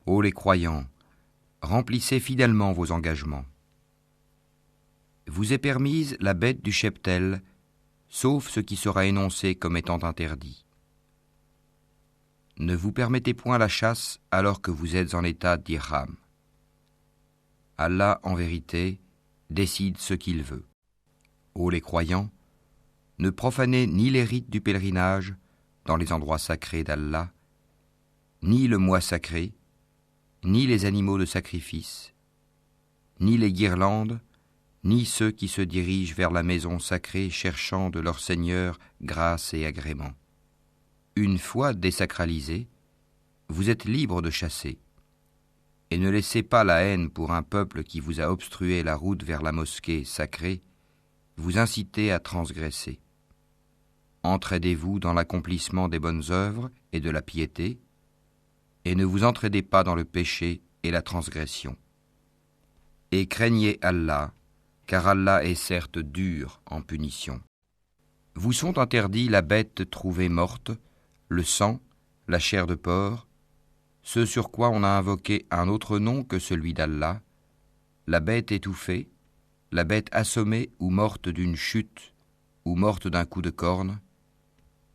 Ô les croyants, remplissez fidèlement vos engagements. Vous est permise la bête du cheptel, sauf ce qui sera énoncé comme étant interdit. Ne vous permettez point la chasse alors que vous êtes en état d'ihram. Allah, en vérité, décide ce qu'il veut. Ô les croyants, ne profanez ni les rites du pèlerinage dans les endroits sacrés d'Allah, ni le mois sacré, ni les animaux de sacrifice, ni les guirlandes, ni ceux qui se dirigent vers la maison sacrée cherchant de leur Seigneur grâce et agrément. Une fois désacralisés, vous êtes libres de chasser. Et ne laissez pas la haine pour un peuple qui vous a obstrué la route vers la mosquée sacrée, vous inciter à transgresser. Entraidez-vous dans l'accomplissement des bonnes œuvres et de la piété, et ne vous entraidez pas dans le péché et la transgression. Et craignez Allah, car Allah est certes dur en punition. Vous sont interdits la bête trouvée morte, le sang, la chair de porc, ce sur quoi on a invoqué un autre nom que celui d'Allah, la bête étouffée, la bête assommée ou morte d'une chute, ou morte d'un coup de corne,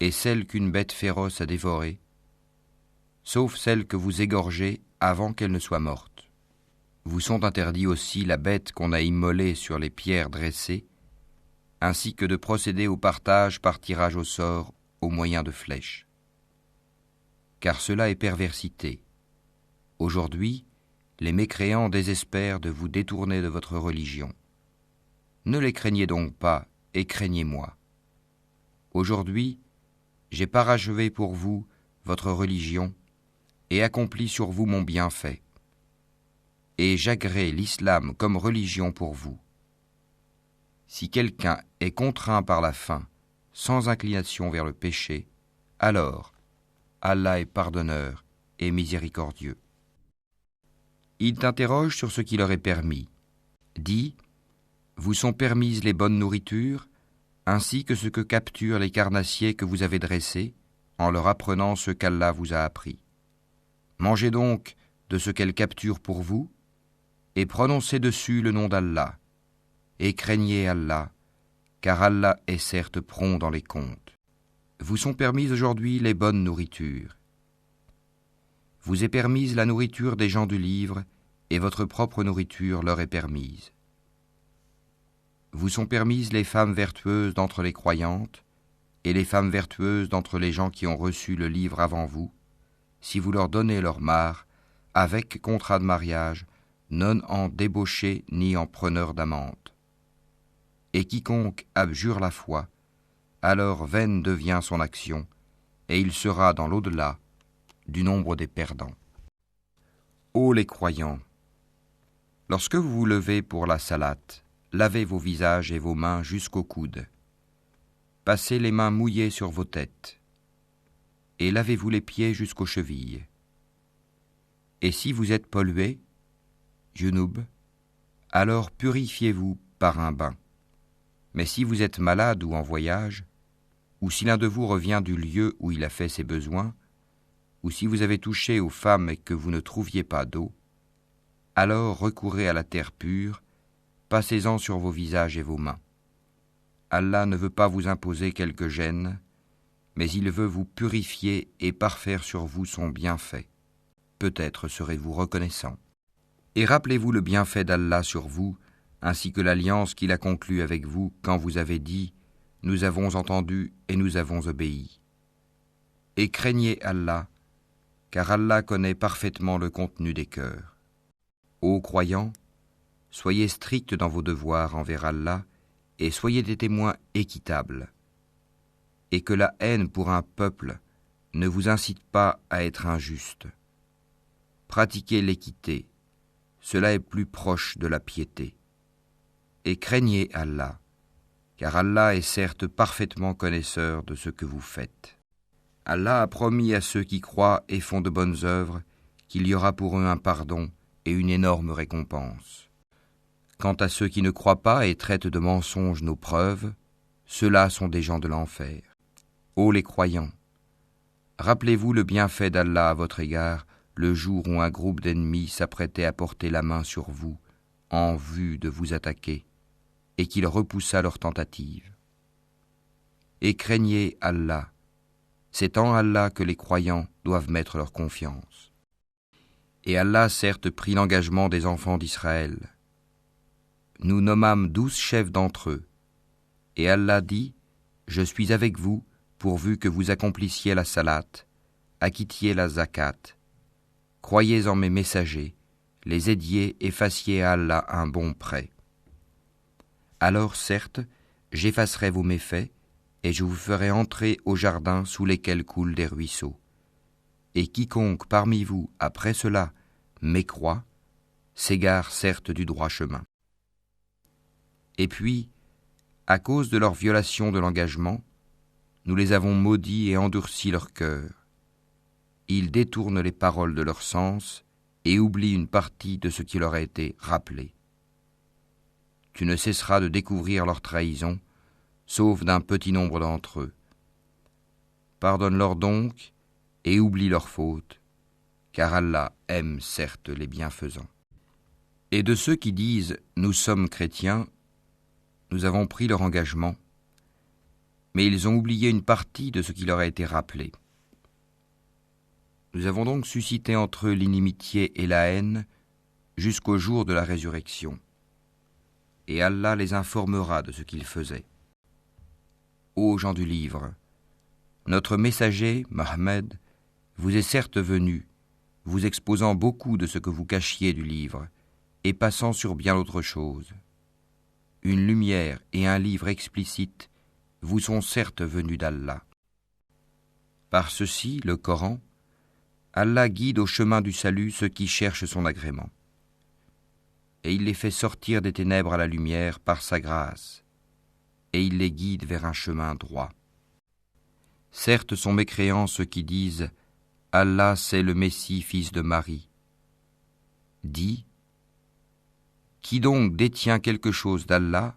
et celle qu'une bête féroce a dévorée, sauf celle que vous égorgez avant qu'elle ne soit morte. Vous sont interdits aussi la bête qu'on a immolée sur les pierres dressées, ainsi que de procéder au partage par tirage au sort au moyen de flèches. Car cela est perversité. Aujourd'hui, les mécréants désespèrent de vous détourner de votre religion. Ne les craignez donc pas, et craignez-moi. Aujourd'hui, j'ai parachevé pour vous votre religion, et accompli sur vous mon bienfait. Et j'agrée l'islam comme religion pour vous. Si quelqu'un est contraint par la faim, sans inclination vers le péché, alors Allah est pardonneur et miséricordieux. Ils t'interrogent sur ce qui leur est permis. Dis, vous sont permises les bonnes nourritures, ainsi que ce que capturent les carnassiers que vous avez dressés, en leur apprenant ce qu'Allah vous a appris. Mangez donc de ce qu'elles capturent pour vous, et prononcez dessus le nom d'Allah, et craignez Allah, car Allah est certes prompt dans les comptes. Vous sont permises aujourd'hui les bonnes nourritures. Vous est permise la nourriture des gens du livre, et votre propre nourriture leur est permise. Vous sont permises les femmes vertueuses d'entre les croyantes, et les femmes vertueuses d'entre les gens qui ont reçu le livre avant vous, si vous leur donnez leur mare, avec contrat de mariage, non en débauché ni en preneur d'amante. Et quiconque abjure la foi, alors vaine devient son action, et il sera dans l'au-delà du nombre des perdants. Ô les croyants, lorsque vous vous levez pour la salate, lavez vos visages et vos mains jusqu'aux coudes. Passez les mains mouillées sur vos têtes, et lavez-vous les pieds jusqu'aux chevilles. Et si vous êtes pollués, junub, alors purifiez-vous par un bain. Mais si vous êtes malade ou en voyage, ou si l'un de vous revient du lieu où il a fait ses besoins, ou si vous avez touché aux femmes et que vous ne trouviez pas d'eau, alors recourez à la terre pure, passez-en sur vos visages et vos mains. Allah ne veut pas vous imposer quelque gêne, mais il veut vous purifier et parfaire sur vous son bienfait. Peut-être serez-vous reconnaissant. Et rappelez-vous le bienfait d'Allah sur vous, ainsi que l'alliance qu'il a conclue avec vous quand vous avez dit « Nous avons entendu et nous avons obéi ». Et craignez Allah, car Allah connaît parfaitement le contenu des cœurs. Ô croyants, soyez stricts dans vos devoirs envers Allah et soyez des témoins équitables. Et que la haine pour un peuple ne vous incite pas à être injuste. Pratiquez l'équité, cela est plus proche de la piété. Et craignez Allah, car Allah est certes parfaitement connaisseur de ce que vous faites. Allah a promis à ceux qui croient et font de bonnes œuvres qu'il y aura pour eux un pardon et une énorme récompense. Quant à ceux qui ne croient pas et traitent de mensonges nos preuves, ceux-là sont des gens de l'enfer. Ô les croyants, rappelez-vous le bienfait d'Allah à votre égard le jour où un groupe d'ennemis s'apprêtait à porter la main sur vous en vue de vous attaquer, et qu'il repoussa leur tentative. Et craignez Allah, c'est en Allah que les croyants doivent mettre leur confiance. Et Allah certes prit l'engagement des enfants d'Israël. Nous nommâmes 12 chefs d'entre eux, et Allah dit, je suis avec vous, pourvu que vous accomplissiez la salate, acquittiez la zakat, croyez en mes messagers, les aidiez et fassiez à Allah un bon prêt. Alors certes, j'effacerai vos méfaits, et je vous ferai entrer au jardin sous lesquels coulent des ruisseaux. Et quiconque parmi vous, après cela, mécroit, s'égare certes du droit chemin. Et puis, à cause de leur violation de l'engagement, nous les avons maudits et endurci leur cœur. Ils détournent les paroles de leur sens et oublient une partie de ce qui leur a été rappelé. Tu ne cesseras de découvrir leur trahison, sauf d'un petit nombre d'entre eux. Pardonne-leur donc et oublie leurs fautes, car Allah aime certes les bienfaisants. Et de ceux qui disent « Nous sommes chrétiens », nous avons pris leur engagement, mais ils ont oublié une partie de ce qui leur a été rappelé. Nous avons donc suscité entre eux l'inimitié et la haine jusqu'au jour de la résurrection. Et Allah les informera de ce qu'ils faisaient. Ô gens du livre, notre messager, Mohammed, vous est certes venu, vous exposant beaucoup de ce que vous cachiez du livre, et passant sur bien autre chose. Une lumière et un livre explicite vous sont certes venus d'Allah. Par ceci, le Coran, Allah guide au chemin du salut ceux qui cherchent son agrément. Et il les fait sortir des ténèbres à la lumière par sa grâce, et il les guide vers un chemin droit. Certes sont mécréants ceux qui disent « Allah c'est le Messie, fils de Marie ». Dis « Qui donc détient quelque chose d'Allah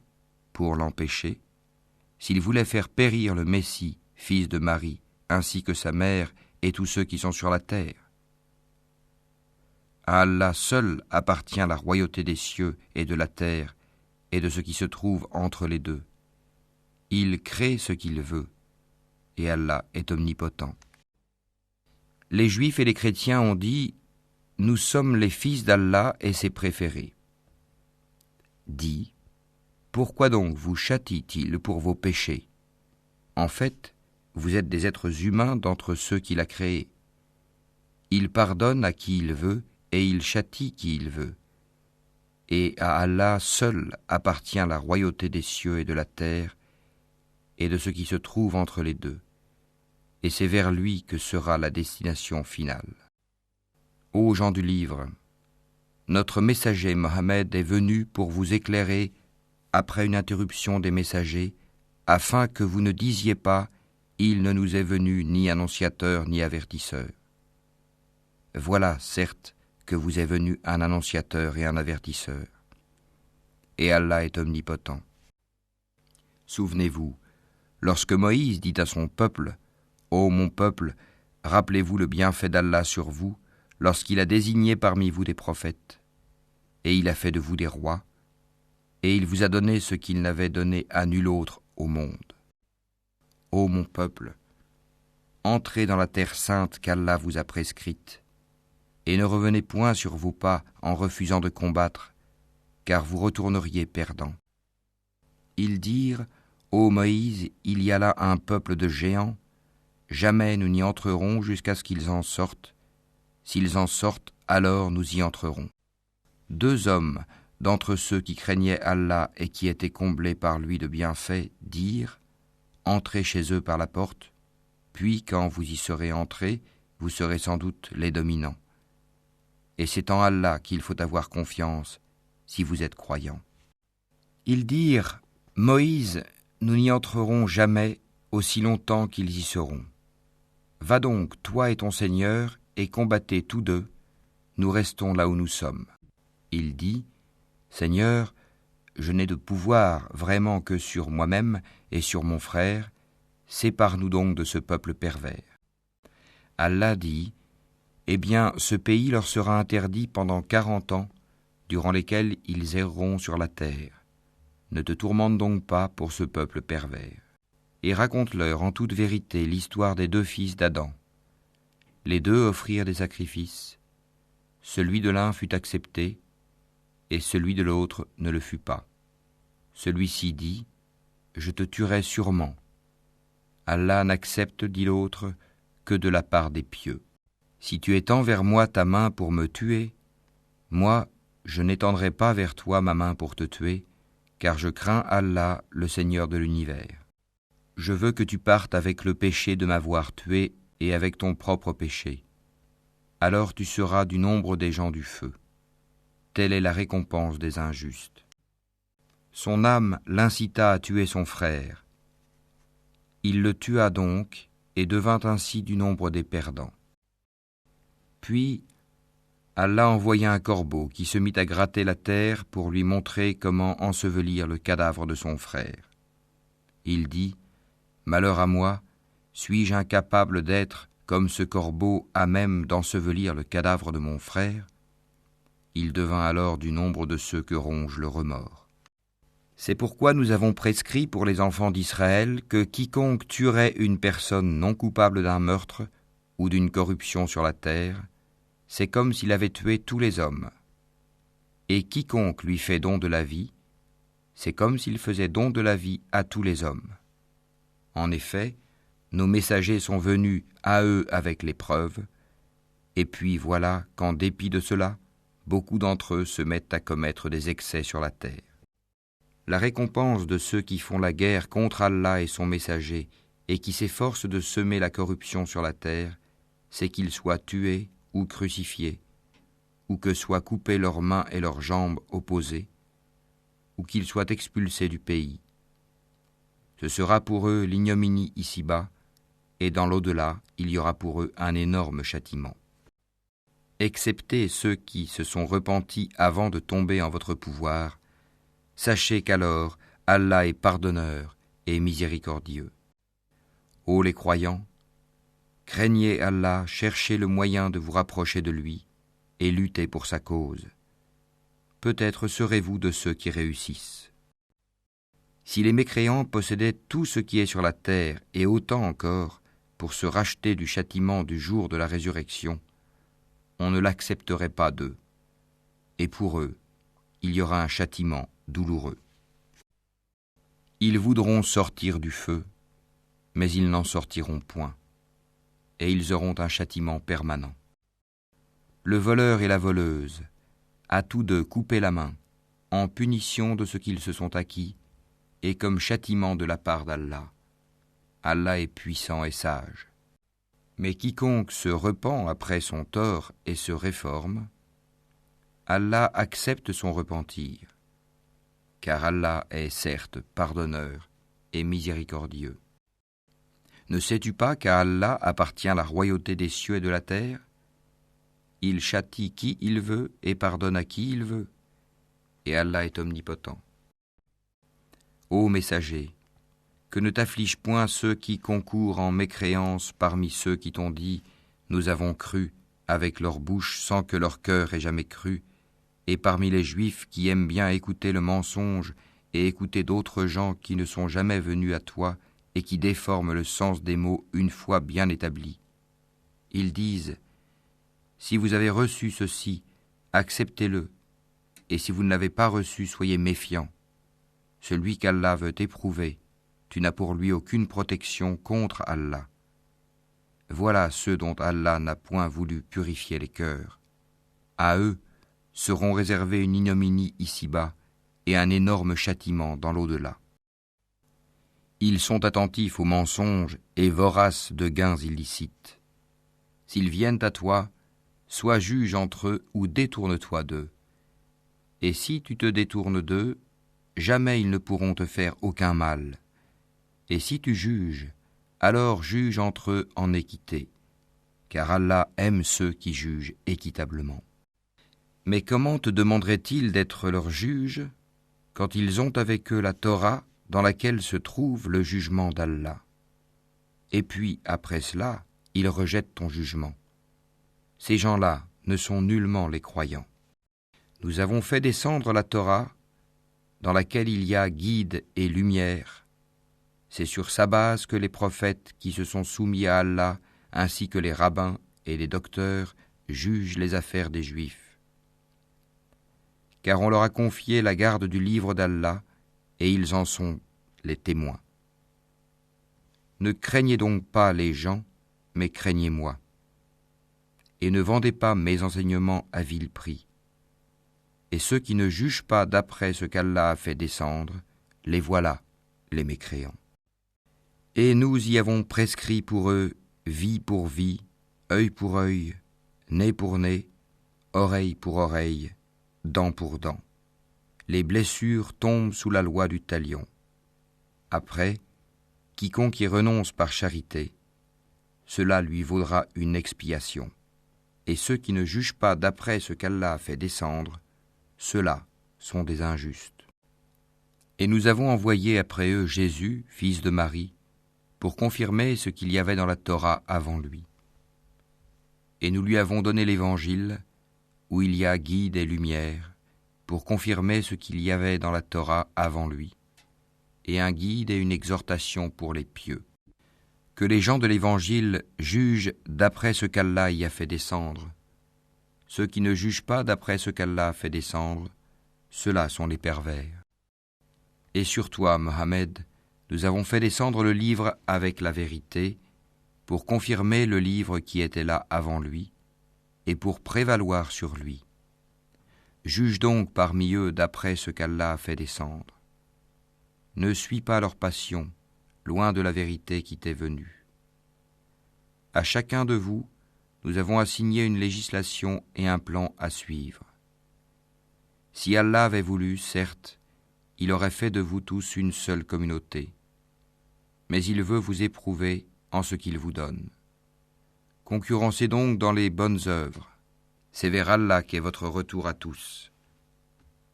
pour l'empêcher, s'il voulait faire périr le Messie, fils de Marie, ainsi que sa mère et tous ceux qui sont sur la terre ? À Allah seul appartient la royauté des cieux et de la terre et de ce qui se trouve entre les deux. Il crée ce qu'il veut, et Allah est omnipotent. Les Juifs et les chrétiens ont dit « Nous sommes les fils d'Allah et ses préférés ». Dis « Pourquoi donc vous châtie-t-il pour vos péchés ? En fait, vous êtes des êtres humains d'entre ceux qu'il a créés. Il pardonne à qui il veut et il châtie qui il veut. Et à Allah seul appartient la royauté des cieux et de la terre et de ce qui se trouve entre les deux. Et c'est vers lui que sera la destination finale. Ô gens du livre, notre messager Mohammed est venu pour vous éclairer après une interruption des messagers, afin que vous ne disiez pas « Il ne nous est venu ni annonciateur ni avertisseur ». Voilà, certes, que vous est venu un annonciateur et un avertisseur. Et Allah est omnipotent. Souvenez-vous, lorsque Moïse dit à son peuple « Ô mon peuple, rappelez-vous le bienfait d'Allah sur vous, lorsqu'il a désigné parmi vous des prophètes, et il a fait de vous des rois, et il vous a donné ce qu'il n'avait donné à nul autre au monde. Ô mon peuple, entrez dans la terre sainte qu'Allah vous a prescrite, et ne revenez point sur vos pas en refusant de combattre, car vous retourneriez perdants. » Ils dirent, « Ô Moïse, il y a là un peuple de géants, jamais nous n'y entrerons jusqu'à ce qu'ils en sortent. S'ils en sortent, alors nous y entrerons. » 2 hommes d'entre ceux qui craignaient Allah et qui étaient comblés par lui de bienfaits dirent « Entrez chez eux par la porte, puis quand vous y serez entrés, vous serez sans doute les dominants. Et c'est en Allah qu'il faut avoir confiance si vous êtes croyants. » Ils dirent « Moïse, nous n'y entrerons jamais aussi longtemps qu'ils y seront. Va donc, toi et ton Seigneur, et combattez tous deux, nous restons là où nous sommes. » Il dit « Seigneur, je n'ai de pouvoir vraiment que sur moi-même et sur mon frère, sépare-nous donc de ce peuple pervers. » Allah dit « eh bien ce pays leur sera interdit pendant 40 ans, durant lesquels ils erreront sur la terre. Ne te tourmente donc pas pour ce peuple pervers. Et raconte-leur en toute vérité l'histoire des 2 fils d'Adam. Les 2 offrirent des sacrifices. Celui de l'un fut accepté, et celui de l'autre ne le fut pas. Celui-ci dit : Je te tuerai sûrement. Allah n'accepte, dit l'autre, que de la part des pieux. Si tu étends vers moi ta main pour me tuer, moi, je n'étendrai pas vers toi ma main pour te tuer, car je crains Allah, le Seigneur de l'univers. Je veux que tu partes avec le péché de m'avoir tué et avec ton propre péché. Alors tu seras du nombre des gens du feu. Telle est la récompense des injustes. Son âme l'incita à tuer son frère. Il le tua donc et devint ainsi du nombre des perdants. Puis, Allah envoya un corbeau qui se mit à gratter la terre pour lui montrer comment ensevelir le cadavre de son frère. Il dit : Malheur à moi, suis-je incapable d'être, comme ce corbeau, à même d'ensevelir le cadavre de mon frère ? Il devint alors du nombre de ceux que ronge le remords. C'est pourquoi nous avons prescrit pour les enfants d'Israël que quiconque tuerait une personne non coupable d'un meurtre ou d'une corruption sur la terre, c'est comme s'il avait tué tous les hommes. Et quiconque lui fait don de la vie, c'est comme s'il faisait don de la vie à tous les hommes. En effet, nos messagers sont venus à eux avec les preuves, et puis voilà qu'en dépit de cela, beaucoup d'entre eux se mettent à commettre des excès sur la terre. La récompense de ceux qui font la guerre contre Allah et son messager et qui s'efforcent de semer la corruption sur la terre, c'est qu'ils soient tués ou crucifiés, ou que soient coupées leurs mains et leurs jambes opposées, ou qu'ils soient expulsés du pays. Ce sera pour eux l'ignominie ici-bas, et dans l'au-delà, il y aura pour eux un énorme châtiment. Excepté ceux qui se sont repentis avant de tomber en votre pouvoir, sachez qu'alors Allah est pardonneur et miséricordieux. Ô les croyants, craignez Allah, cherchez le moyen de vous rapprocher de lui et luttez pour sa cause. Peut-être serez-vous de ceux qui réussissent. Si les mécréants possédaient tout ce qui est sur la terre et autant encore pour se racheter du châtiment du jour de la résurrection, on ne l'accepterait pas d'eux. Et pour eux, il y aura un châtiment douloureux. Ils voudront sortir du feu, mais ils n'en sortiront point, et ils auront un châtiment permanent. Le voleur et la voleuse, à tous 2 coupez la main, en punition de ce qu'ils se sont acquis, et comme châtiment de la part d'Allah. Allah est puissant et sage. Mais quiconque se repent après son tort et se réforme, Allah accepte son repentir, car Allah est certes pardonneur et miséricordieux. Ne sais-tu pas qu'à Allah appartient la royauté des cieux et de la terre ? Il châtie qui il veut et pardonne à qui il veut, et Allah est omnipotent. Ô messager, que ne t'afflige point ceux qui concourent en mécréance parmi ceux qui t'ont dit « Nous avons cru » avec leur bouche sans que leur cœur ait jamais cru, et parmi les Juifs qui aiment bien écouter le mensonge et écouter d'autres gens qui ne sont jamais venus à toi et qui déforment le sens des mots une fois bien établis. Ils disent « Si vous avez reçu ceci, acceptez-le, et si vous ne l'avez pas reçu, soyez méfiants. Celui qu'Allah veut éprouver, tu n'as pour lui aucune protection contre Allah. Voilà ceux dont Allah n'a point voulu purifier les cœurs. À eux seront réservés une ignominie ici-bas et un énorme châtiment dans l'au-delà. Ils sont attentifs aux mensonges et voraces de gains illicites. S'ils viennent à toi, sois juge entre eux ou détourne-toi d'eux. Et si tu te détournes d'eux, jamais ils ne pourront te faire aucun mal. Et si tu juges, alors juge entre eux en équité, car Allah aime ceux qui jugent équitablement. Mais comment te demanderait-il d'être leur juge quand ils ont avec eux la Torah dans laquelle se trouve le jugement d'Allah ? Et puis, après cela, ils rejettent ton jugement. ces gens-là ne sont nullement les croyants. Nous avons fait descendre la Torah, dans laquelle il y a guide et lumière. C'est sur sa base que les prophètes qui se sont soumis à Allah, ainsi que les rabbins et les docteurs, jugent les affaires des Juifs. Car on leur a confié la garde du livre d'Allah, et ils en sont les témoins. Ne craignez donc pas les gens, mais craignez-moi. Et ne vendez pas mes enseignements à vil prix. Et ceux qui ne jugent pas d'après ce qu'Allah a fait descendre, les voilà, les mécréants. Et nous y avons prescrit pour eux vie pour vie, œil pour œil, nez pour nez, oreille pour oreille, dent pour dent. Les blessures tombent sous la loi du talion. Après, quiconque y renonce par charité, cela lui vaudra une expiation. Et ceux qui ne jugent pas d'après ce qu'Allah a fait descendre, ceux-là sont des injustes. Et nous avons envoyé après eux Jésus, fils de Marie, pour confirmer ce qu'il y avait dans la Torah avant lui. Et nous lui avons donné l'Évangile, où il y a guide et lumière, pour confirmer ce qu'il y avait dans la Torah avant lui, et un guide et une exhortation pour les pieux. Que les gens de l'Évangile jugent d'après ce qu'Allah y a fait descendre. Ceux qui ne jugent pas d'après ce qu'Allah a fait descendre, ceux-là sont les pervers. Et sur toi, Mohammed, nous avons fait descendre le livre avec la vérité, pour confirmer le livre qui était là avant lui, et pour prévaloir sur lui. Juge donc parmi eux d'après ce qu'Allah a fait descendre. Ne suis pas leur passion, loin de la vérité qui t'est venue. À chacun de vous, nous avons assigné une législation et un plan à suivre. Si Allah avait voulu, certes, il aurait fait de vous tous une seule communauté. Mais il veut vous éprouver en ce qu'il vous donne. Concurrencez donc dans les bonnes œuvres. C'est vers Allah qu'est votre retour à tous.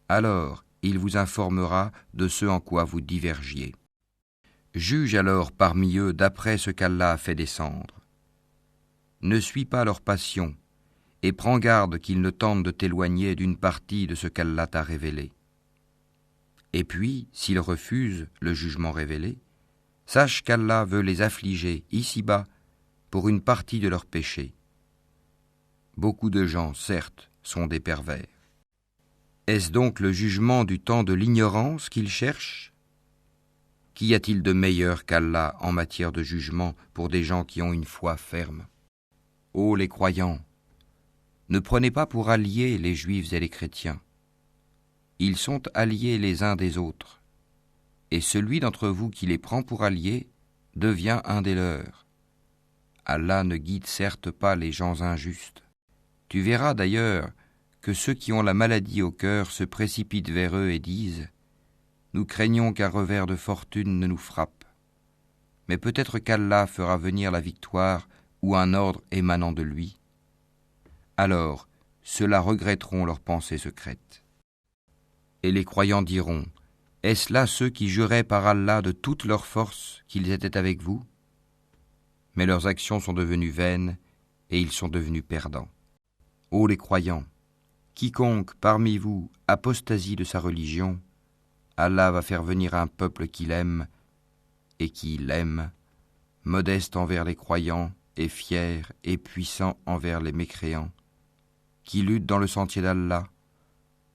Alors, il vous informera de ce en quoi vous divergiez. Juge alors parmi eux d'après ce qu'Allah a fait descendre. Ne suis pas leur passion, et prends garde qu'ils ne tentent de t'éloigner d'une partie de ce qu'Allah t'a révélé. Et puis, s'ils refusent le jugement révélé, sache qu'Allah veut les affliger ici-bas pour une partie de leurs péchés. Beaucoup de gens, certes, sont des pervers. Est-ce donc le jugement du temps de l'ignorance qu'ils cherchent ? Qu'y a-t-il de meilleur qu'Allah en matière de jugement pour des gens qui ont une foi ferme ? Ô les croyants, ne prenez pas pour alliés les juifs et les chrétiens. Ils sont alliés les uns des autres, et celui d'entre vous qui les prend pour alliés devient un des leurs. Allah ne guide certes pas les gens injustes. Tu verras d'ailleurs que ceux qui ont la maladie au cœur se précipitent vers eux et disent « Nous craignons qu'un revers de fortune ne nous frappe. Mais peut-être qu'Allah fera venir la victoire ou un ordre émanant de lui. Alors, ceux-là regretteront leurs pensées secrètes. Et les croyants diront « Est-ce là ceux qui juraient par Allah de toute leur force qu'ils étaient avec vous ?» Mais leurs actions sont devenues vaines et ils sont devenus perdants. Ô les croyants, quiconque parmi vous apostasie de sa religion, Allah va faire venir un peuple qu'il aime et qui l'aime, modeste envers les croyants et fier et puissant envers les mécréants, qui lutte dans le sentier d'Allah,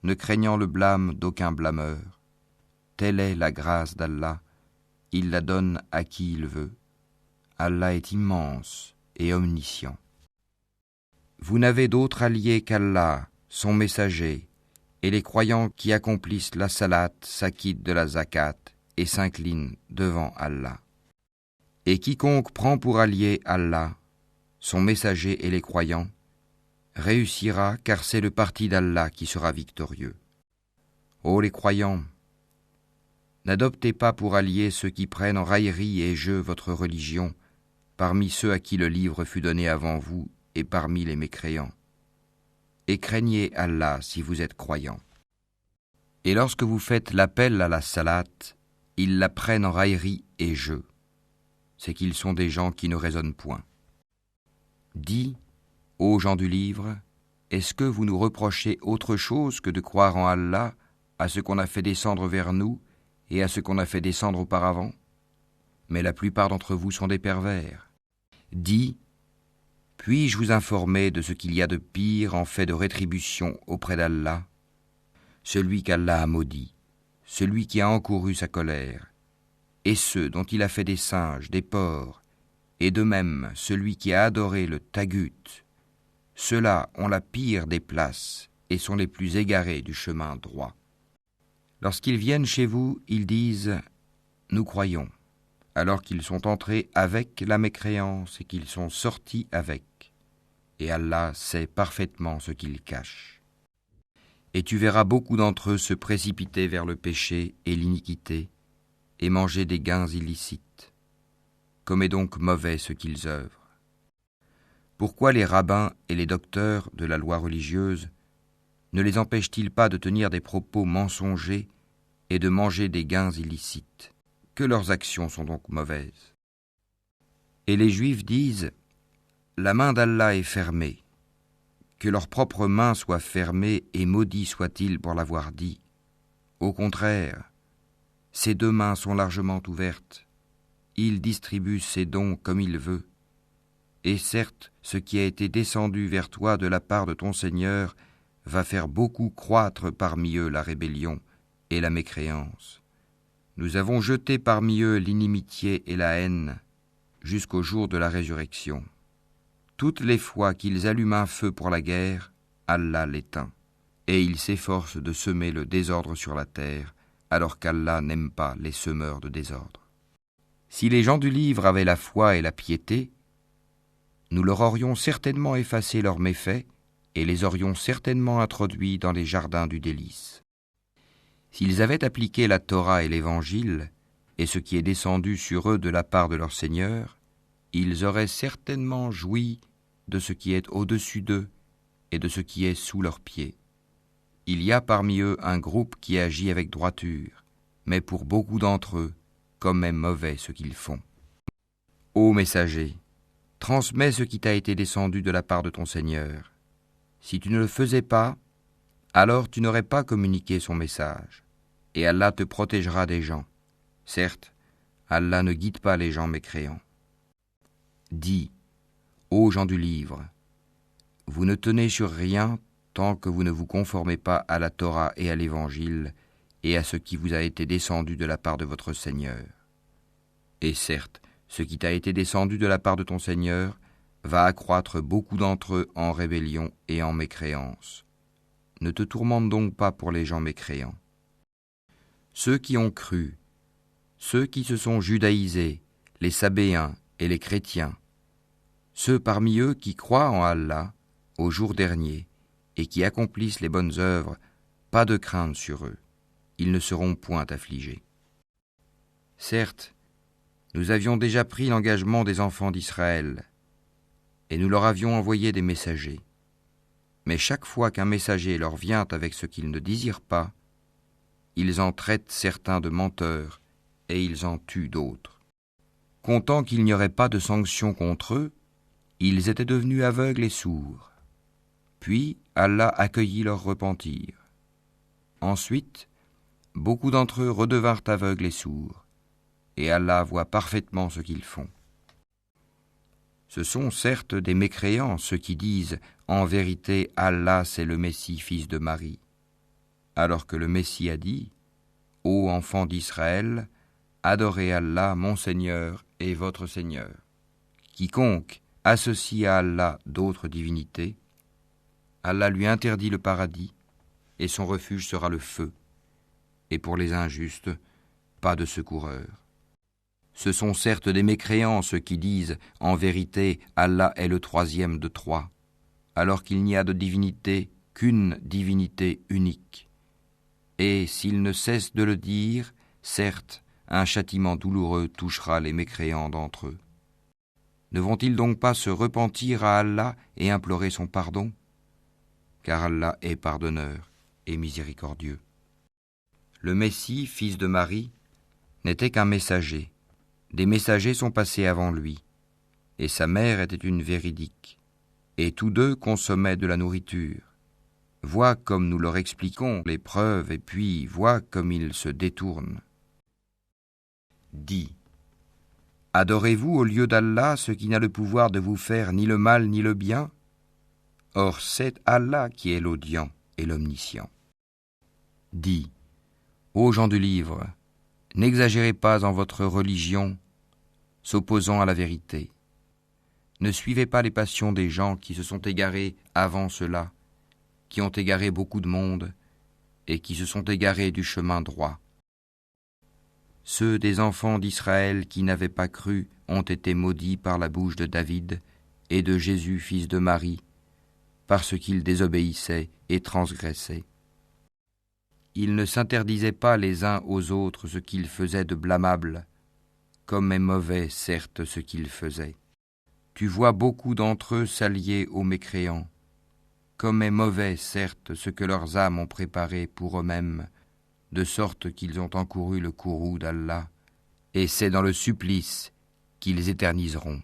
ne craignant le blâme d'aucun blâmeur. Telle est la grâce d'Allah, il la donne à qui il veut. Allah est immense et omniscient. Vous n'avez d'autre allié qu'Allah, son messager, et les croyants qui accomplissent la salat s'acquittent de la zakat et s'inclinent devant Allah. Et quiconque prend pour allié Allah, son messager et les croyants, réussira car c'est le parti d'Allah qui sera victorieux. Ô les croyants, n'adoptez pas pour alliés ceux qui prennent en raillerie et jeu votre religion, parmi ceux à qui le livre fut donné avant vous et parmi les mécréants. Et craignez Allah si vous êtes croyants. Et lorsque vous faites l'appel à la salat, ils la prennent en raillerie et jeu. C'est qu'ils sont des gens qui ne raisonnent point. Dis, Ô gens du livre, est-ce que vous nous reprochez autre chose que de croire en Allah, à ce qu'on a fait descendre vers nous et à ce qu'on a fait descendre auparavant? Mais la plupart d'entre vous sont des pervers. Dis, puis-je vous informer de ce qu'il y a de pire en fait de rétribution auprès d'Allah? Celui qu'Allah a maudit, celui qui a encouru sa colère, et ceux dont il a fait des singes, des porcs, et de même celui qui a adoré le tagut, ceux-là ont la pire des places et sont les plus égarés du chemin droit. Lorsqu'ils viennent chez vous, ils disent « Nous croyons », alors qu'ils sont entrés avec la mécréance et qu'ils sont sortis avec. Et Allah sait parfaitement ce qu'ils cachent. Et tu verras beaucoup d'entre eux se précipiter vers le péché et l'iniquité et manger des gains illicites. Comme est donc mauvais ce qu'ils œuvrent. Pourquoi les rabbins et les docteurs de la loi religieuse ne les empêchent-ils pas de tenir des propos mensongers et de manger des gains illicites? Que leurs actions sont donc mauvaises. Et les Juifs disent « La main d'Allah est fermée. Que leur propre main soit fermée et maudit soit-il pour l'avoir dit. Au contraire, ses deux mains sont largement ouvertes. Il distribue ses dons comme il veut. Et certes, ce qui a été descendu vers toi de la part de ton Seigneur va faire beaucoup croître parmi eux la rébellion et la mécréance. Nous avons jeté parmi eux l'inimitié et la haine jusqu'au jour de la résurrection. Toutes les fois qu'ils allument un feu pour la guerre, Allah l'éteint, et ils s'efforcent de semer le désordre sur la terre, alors qu'Allah n'aime pas les semeurs de désordre. Si les gens du livre avaient la foi et la piété, nous leur aurions certainement effacé leurs méfaits et les aurions certainement introduits dans les jardins du délice. S'ils avaient appliqué la Torah et l'Évangile, et ce qui est descendu sur eux de la part de leur Seigneur, ils auraient certainement joui de ce qui est au-dessus d'eux et de ce qui est sous leurs pieds. Il y a parmi eux un groupe qui agit avec droiture, mais pour beaucoup d'entre eux, comme est mauvais ce qu'ils font. Ô messager, transmets ce qui t'a été descendu de la part de ton Seigneur. Si tu ne le faisais pas, alors tu n'aurais pas communiqué son message, et Allah te protégera des gens. Certes, Allah ne guide pas les gens mécréants. Dis, ô gens du livre, vous ne tenez sur rien tant que vous ne vous conformez pas à la Torah et à l'Évangile et à ce qui vous a été descendu de la part de votre Seigneur. Et certes, ce qui t'a été descendu de la part de ton Seigneur va accroître beaucoup d'entre eux en rébellion et en mécréance. Ne te tourmente donc pas pour les gens mécréants. Ceux qui ont cru, ceux qui se sont judaïsés, les Sabéens et les chrétiens, ceux parmi eux qui croient en Allah au jour dernier et qui accomplissent les bonnes œuvres, pas de crainte sur eux, ils ne seront point affligés. Certes, nous avions déjà pris l'engagement des enfants d'Israël, et nous leur avions envoyé des messagers. Mais chaque fois qu'un messager leur vient avec ce qu'ils ne désirent pas, ils en traitent certains de menteurs, et ils en tuent d'autres. Comptant qu'il n'y aurait pas de sanction contre eux, ils étaient devenus aveugles et sourds. Puis Allah accueillit leur repentir. Ensuite, beaucoup d'entre eux redevinrent aveugles et sourds, et Allah voit parfaitement ce qu'ils font. Ce sont certes des mécréants ceux qui disent « En vérité, Allah c'est le Messie, fils de Marie », alors que le Messie a dit « Ô enfants d'Israël, adorez Allah, mon Seigneur et votre Seigneur. Quiconque associe à Allah d'autres divinités, Allah lui interdit le paradis, et son refuge sera le feu. Et pour les injustes, pas de secoureur. Ce sont certes des mécréants ceux qui disent « En vérité, Allah est le troisième de trois », alors qu'il n'y a de divinité qu'une divinité unique. Et s'ils ne cessent de le dire, certes, un châtiment douloureux touchera les mécréants d'entre eux. Ne vont-ils donc pas se repentir à Allah et implorer son pardon? Car Allah est pardonneur et miséricordieux. Le Messie, fils de Marie, n'était qu'un messager. Des messagers sont passés avant lui, et sa mère était une véridique. et tous deux consommaient de la nourriture. Vois comme nous leur expliquons les preuves, et puis vois comme ils se détournent. Dis, adorez-vous au lieu d'Allah ce qui n'a le pouvoir de vous faire ni le mal ni le bien? Or c'est Allah qui est l'audient et l'omniscient. Dis, ô gens du livre, n'exagérez pas en votre religion, s'opposant à la vérité. Ne suivez pas les passions des gens qui se sont égarés avant cela, qui ont égaré beaucoup de monde et qui se sont égarés du chemin droit. Ceux des enfants d'Israël qui n'avaient pas cru ont été maudits par la bouche de David et de Jésus, fils de Marie, parce qu'ils désobéissaient et transgressaient. Ils ne s'interdisaient pas les uns aux autres ce qu'ils faisaient de blâmable, comme est mauvais, certes, ce qu'ils faisaient. Tu vois beaucoup d'entre eux s'allier aux mécréants, comme est mauvais, certes, ce que leurs âmes ont préparé pour eux-mêmes, de sorte qu'ils ont encouru le courroux d'Allah, et c'est dans le supplice qu'ils éterniseront.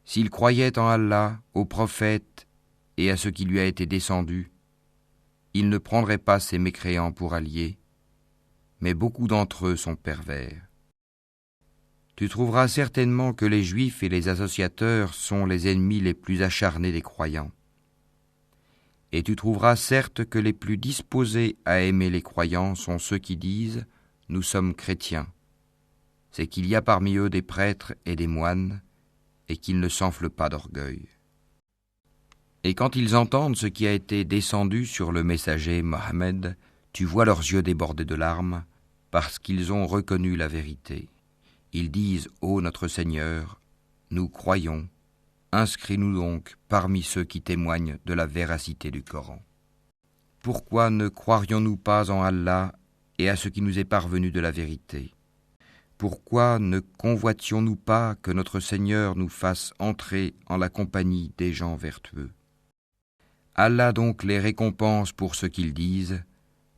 S'ils croyaient en Allah, au prophète et à ce qui lui a été descendu, ils ne prendraient pas ces mécréants pour alliés, mais beaucoup d'entre eux sont pervers. Tu trouveras certainement que les Juifs et les associateurs sont les ennemis les plus acharnés des croyants. Et tu trouveras certes que les plus disposés à aimer les croyants sont ceux qui disent « Nous sommes chrétiens ». C'est qu'il y a parmi eux des prêtres et des moines, et qu'ils ne s'enflent pas d'orgueil. Et quand ils entendent ce qui a été descendu sur le messager Mohammed, tu vois leurs yeux débordés de larmes, parce qu'ils ont reconnu la vérité. Ils disent « Ô notre Seigneur, nous croyons, inscris-nous donc parmi ceux qui témoignent de la véracité du Coran. Pourquoi ne croirions-nous pas en Allah et à ce qui nous est parvenu de la vérité? Pourquoi ne convoitions-nous pas que notre Seigneur nous fasse entrer en la compagnie des gens vertueux? Allah donc les récompense pour ce qu'ils disent,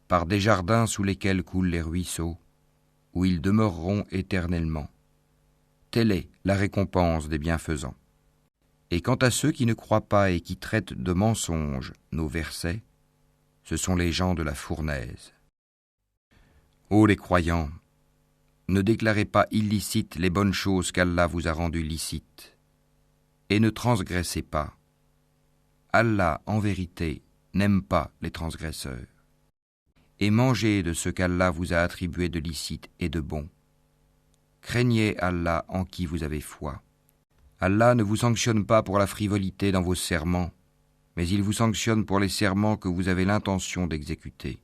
par des jardins sous lesquels coulent les ruisseaux, où ils demeureront éternellement. Telle est la récompense des bienfaisants. Et quant à ceux qui ne croient pas et qui traitent de mensonges nos versets, ce sont les gens de la fournaise. Ô les croyants, ne déclarez pas illicites les bonnes choses qu'Allah vous a rendues licites, et ne transgressez pas. Allah, en vérité, n'aime pas les transgresseurs. Et mangez de ce qu'Allah vous a attribué de licite et de bon. Craignez Allah en qui vous avez foi. Allah ne vous sanctionne pas pour la frivolité dans vos serments, mais il vous sanctionne pour les serments que vous avez l'intention d'exécuter.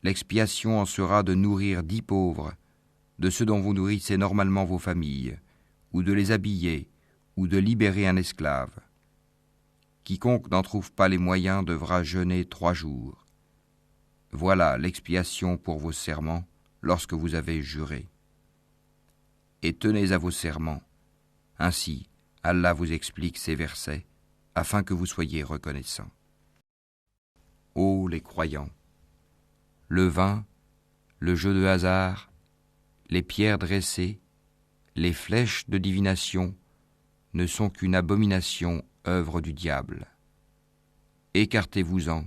L'expiation en sera de nourrir 10 pauvres, de ceux dont vous nourrissez normalement vos familles, ou de les habiller, ou de libérer un esclave. Quiconque n'en trouve pas les moyens devra jeûner 3 jours. Voilà l'expiation pour vos serments lorsque vous avez juré. Et tenez à vos serments. Ainsi, Allah vous explique ces versets afin que vous soyez reconnaissants. Ô les croyants, le vin, le jeu de hasard, les pierres dressées, les flèches de divination ne sont qu'une abomination, œuvre du diable. Écartez-vous-en,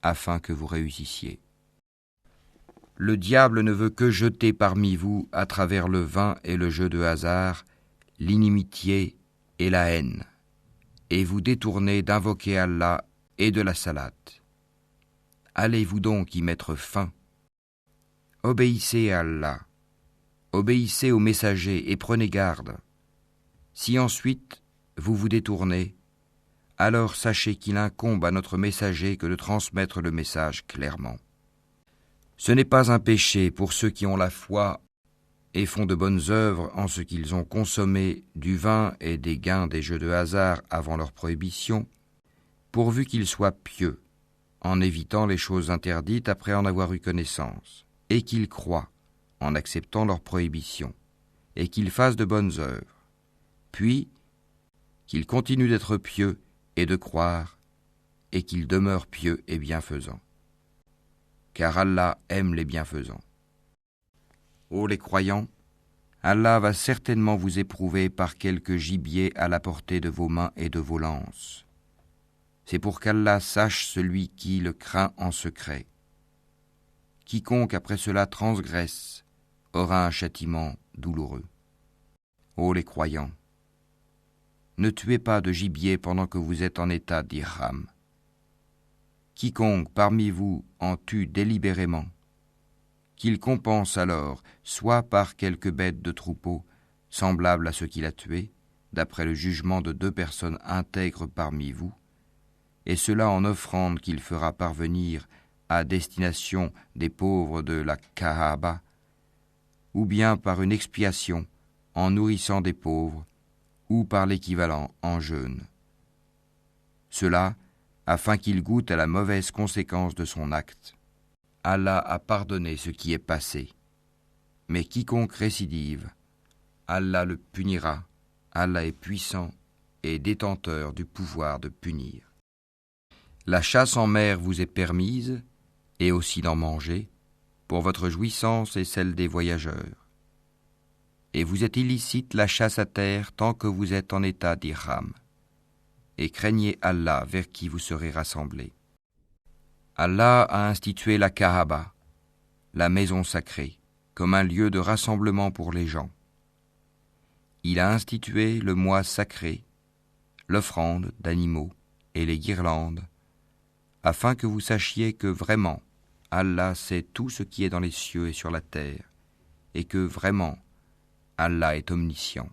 afin que vous réussissiez. Le diable ne veut que jeter parmi vous, à travers le vin et le jeu de hasard, l'inimitié et la haine, et vous détourner d'invoquer Allah et de la salate. Allez-vous donc y mettre fin? Obéissez à Allah, obéissez aux messagers et prenez garde. Si ensuite vous vous détournez, alors sachez qu'il incombe à notre messager que de transmettre le message clairement. Ce n'est pas un péché pour ceux qui ont la foi et font de bonnes œuvres en ce qu'ils ont consommé du vin et des gains des jeux de hasard avant leur prohibition, pourvu qu'ils soient pieux, en évitant les choses interdites après en avoir eu connaissance, et qu'ils croient, en acceptant leur prohibition, et qu'ils fassent de bonnes œuvres, puis qu'ils continuent d'être pieux et de croire, et qu'ils demeurent pieux et bienfaisants. Car Allah aime les bienfaisants. Ô les croyants, Allah va certainement vous éprouver par quelque gibier à la portée de vos mains et de vos lances. C'est pour qu'Allah sache celui qui le craint en secret. Quiconque après cela transgresse aura un châtiment douloureux. Ô les croyants, ne tuez pas de gibier pendant que vous êtes en état d'ihram. Quiconque parmi vous en tue délibérément, qu'il compense alors soit par quelque bête de troupeau semblable à ce qu'il a tué, d'après le jugement de 2 personnes intègres parmi vous, et cela en offrande qu'il fera parvenir à destination des pauvres de la Kaaba, ou bien par une expiation en nourrissant des pauvres, ou par l'équivalent en jeûne. Cela afin qu'il goûte à la mauvaise conséquence de son acte. Allah a pardonné ce qui est passé. Mais quiconque récidive, Allah le punira. Allah est puissant et détenteur du pouvoir de punir. La chasse en mer vous est permise, et aussi d'en manger, pour votre jouissance et celle des voyageurs. Et vous êtes illicite la chasse à terre tant que vous êtes en état d'ihram. Et craignez Allah vers qui vous serez rassemblés. Allah a institué la Kaaba, la maison sacrée, comme un lieu de rassemblement pour les gens. Il a institué le mois sacré, l'offrande d'animaux et les guirlandes, afin que vous sachiez que vraiment Allah sait tout ce qui est dans les cieux et sur la terre, et que vraiment Allah est omniscient.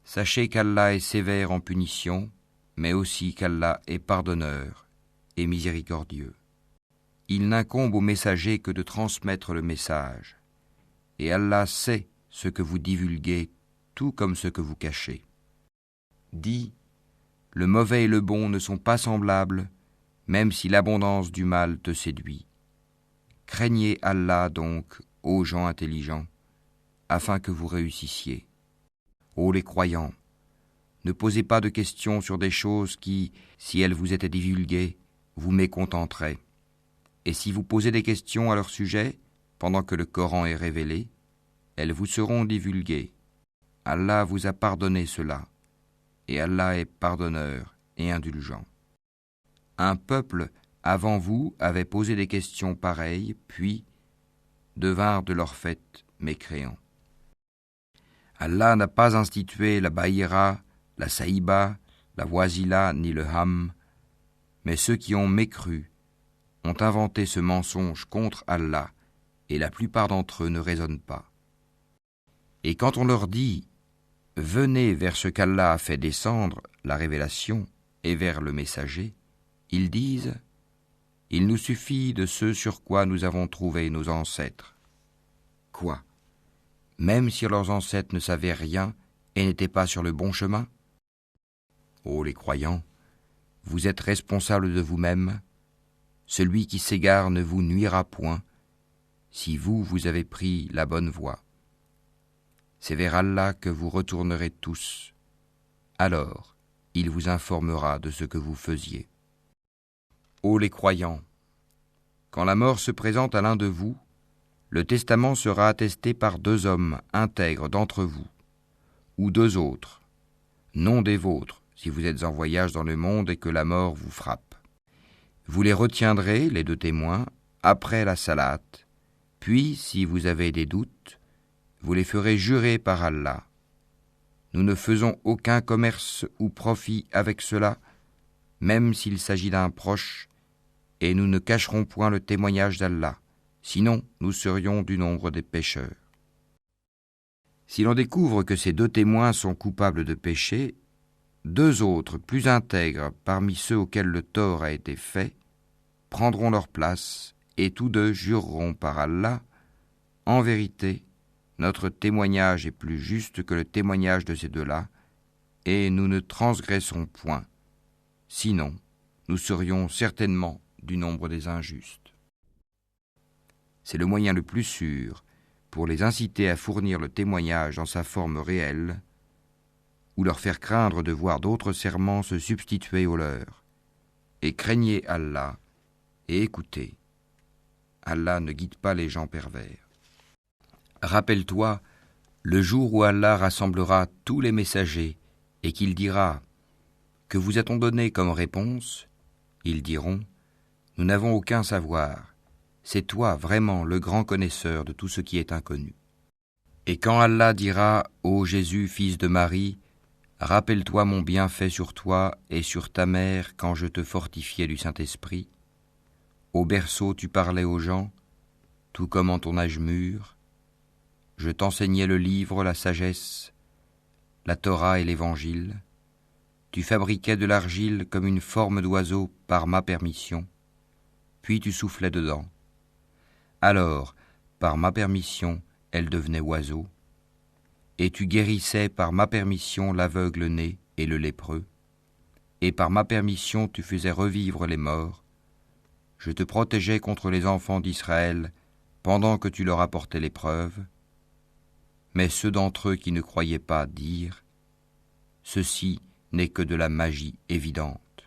Sachez qu'Allah est sévère en punition, mais aussi qu'Allah est pardonneur et miséricordieux. Il n'incombe au messager que de transmettre le message, et Allah sait ce que vous divulguez, tout comme ce que vous cachez. Dis, le mauvais et le bon ne sont pas semblables, même si l'abondance du mal te séduit. Craignez Allah donc, ô gens intelligents, afin que vous réussissiez. Ô les croyants, ne posez pas de questions sur des choses qui, si elles vous étaient divulguées, vous mécontenteraient. Et si vous posez des questions à leur sujet, pendant que le Coran est révélé, elles vous seront divulguées. Allah vous a pardonné cela, et Allah est pardonneur et indulgent. Un peuple avant vous avait posé des questions pareilles, puis devinrent de leur fait mécréants. Allah n'a pas institué la Baïra, la Saïba, la Wazila ni le Ham, mais ceux qui ont mécru ont inventé ce mensonge contre Allah, et la plupart d'entre eux ne raisonnent pas. Et quand on leur dit « Venez vers ce qu'Allah a fait descendre, la révélation, et vers le messager », ils disent « Il nous suffit de ce sur quoi nous avons trouvé nos ancêtres. » Quoi ? Même si leurs ancêtres ne savaient rien et n'étaient pas sur le bon chemin ? Ô les croyants, vous êtes responsables de vous-même. Celui qui s'égare ne vous nuira point, si vous avez pris la bonne voie. C'est vers Allah que vous retournerez tous. Alors, il vous informera de ce que vous faisiez. Ô les croyants, quand la mort se présente à l'un de vous, le testament sera attesté par 2 hommes intègres d'entre vous, ou 2 autres, non des vôtres, si vous êtes en voyage dans le monde et que la mort vous frappe. Vous les retiendrez, les 2 témoins, après la salate, puis, si vous avez des doutes, vous les ferez jurer par Allah. Nous ne faisons aucun commerce ou profit avec cela, même s'il s'agit d'un proche, et nous ne cacherons point le témoignage d'Allah, sinon nous serions du nombre des pécheurs. Si l'on découvre que ces 2 témoins sont coupables de péché, 2 autres, plus intègres parmi ceux auxquels le tort a été fait, prendront leur place, et tous 2 jureront par Allah, « En vérité, notre témoignage est plus juste que le témoignage de ces 2-là, et nous ne transgressons point. Sinon, nous serions certainement du nombre des injustes. » C'est le moyen le plus sûr pour les inciter à fournir le témoignage dans sa forme réelle, ou leur faire craindre de voir d'autres serments se substituer aux leurs. Et craignez Allah, et écoutez. Allah ne guide pas les gens pervers. Rappelle-toi Le jour où Allah rassemblera tous les messagers et qu'il dira « Que vous a-t-on donné comme réponse ?» Ils diront « Nous n'avons aucun savoir. C'est toi vraiment le grand connaisseur de tout ce qui est inconnu. » Et quand Allah dira « Ô Jésus, fils de Marie, rappelle-toi mon bienfait sur toi et sur ta mère quand je te fortifiais du Saint-Esprit. Au berceau tu parlais aux gens, tout comme en ton âge mûr. Je t'enseignais le livre, la sagesse, la Torah et l'Évangile. Tu fabriquais de l'argile comme une forme d'oiseau par ma permission, puis tu soufflais dedans. Alors, par ma permission, elle devenait oiseau, et tu guérissais par ma permission l'aveugle-né et le lépreux, et par ma permission tu faisais revivre les morts. Je te protégeais contre les enfants d'Israël pendant que tu leur apportais l'épreuve. Mais ceux d'entre eux qui ne croyaient pas dirent « Ceci n'est que de la magie évidente. »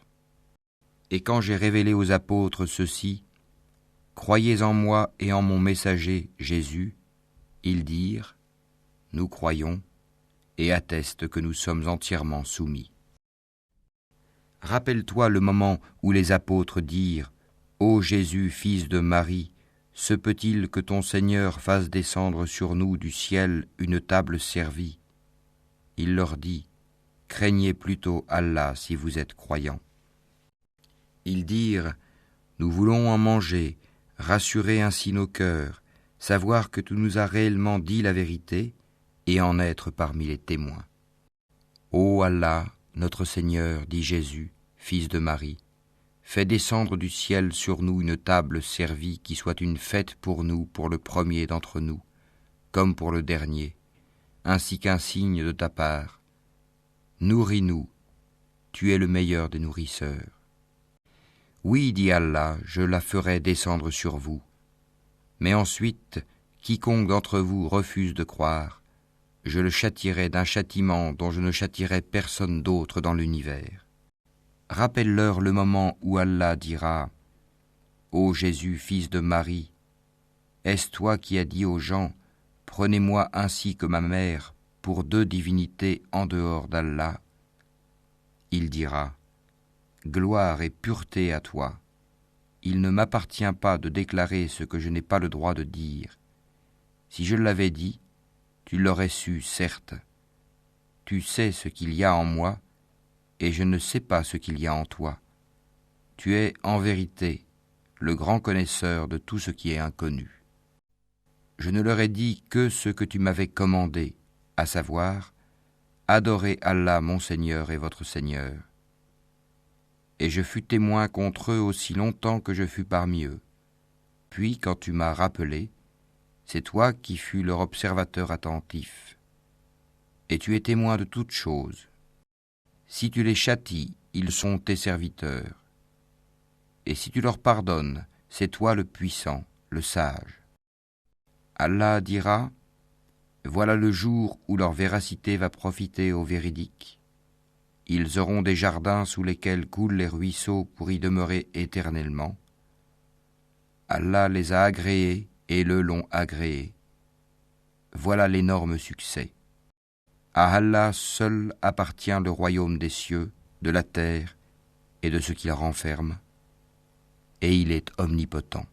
Et quand j'ai révélé aux apôtres ceci, « Croyez en moi et en mon messager Jésus », ils dirent « Nous croyons et attestent que nous sommes entièrement soumis. » Rappelle-toi le moment où les apôtres dirent « Ô Jésus, fils de Marie, se peut-il que ton Seigneur fasse descendre sur nous du ciel une table servie ?» Il leur dit « Craignez plutôt Allah si vous êtes croyants. » Ils dirent « Nous voulons en manger, rassurer ainsi nos cœurs, savoir que tu nous as réellement dit la vérité et en être parmi les témoins. » Ô Allah, notre Seigneur, dit Jésus, fils de Marie, fais descendre du ciel sur nous une table servie qui soit une fête pour nous, pour le premier d'entre nous, comme pour le dernier, ainsi qu'un signe de ta part. Nourris-nous, tu es le meilleur des nourrisseurs. Oui, dit Allah, je la ferai descendre sur vous. Mais ensuite, quiconque d'entre vous refuse de croire, je le châtierai d'un châtiment dont je ne châtierai personne d'autre dans l'univers. Rappelle-leur le moment où Allah dira « Ô Jésus, fils de Marie, est-ce toi qui as dit aux gens « Prenez-moi ainsi que ma mère pour deux divinités en dehors d'Allah ?» Il dira « Gloire et pureté à toi. Il ne m'appartient pas de déclarer ce que je n'ai pas le droit de dire. Si je l'avais dit, tu l'aurais su, certes. Tu sais ce qu'il y a en moi, et je ne sais pas ce qu'il y a en toi. Tu es, en vérité, le grand connaisseur de tout ce qui est inconnu. Je ne leur ai dit que ce que tu m'avais commandé, à savoir, adorez Allah mon Seigneur et votre Seigneur. Et je fus témoin contre eux aussi longtemps que je fus parmi eux. Puis, quand tu m'as rappelé, c'est toi qui fus leur observateur attentif. Et tu es témoin de toutes choses. Si tu les châties, ils sont tes serviteurs. Et si tu leur pardonnes, c'est toi le puissant, le sage. Allah dira, voilà le jour où leur véracité va profiter aux véridiques. Ils auront des jardins sous lesquels coulent les ruisseaux pour y demeurer éternellement. Allah les a agréés et le l'ont agréé. Voilà l'énorme succès. À Allah seul appartient le royaume des cieux, de la terre et de ce qu'il renferme, et il est omnipotent.